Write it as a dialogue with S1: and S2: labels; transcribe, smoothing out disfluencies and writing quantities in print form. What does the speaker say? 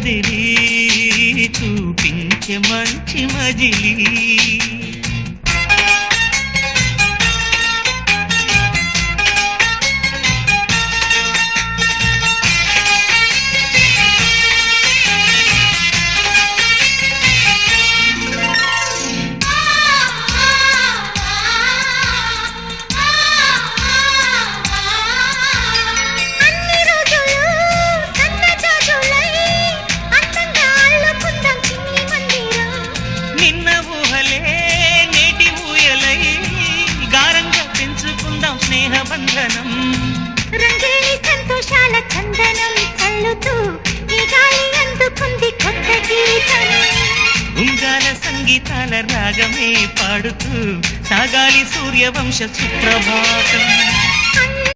S1: కదిలి చూపించే మంచి మజిలీ స్నేహబంధనం
S2: రంగేలి సంతోషాల చందనం చల్లుతూ ఈ గాలి అందుకుంది కొత్త గీతం
S1: ఉంగాల సంగీతాల రాగమే పాడుతూ సాగాలి సూర్యవంశ సుప్రభాతం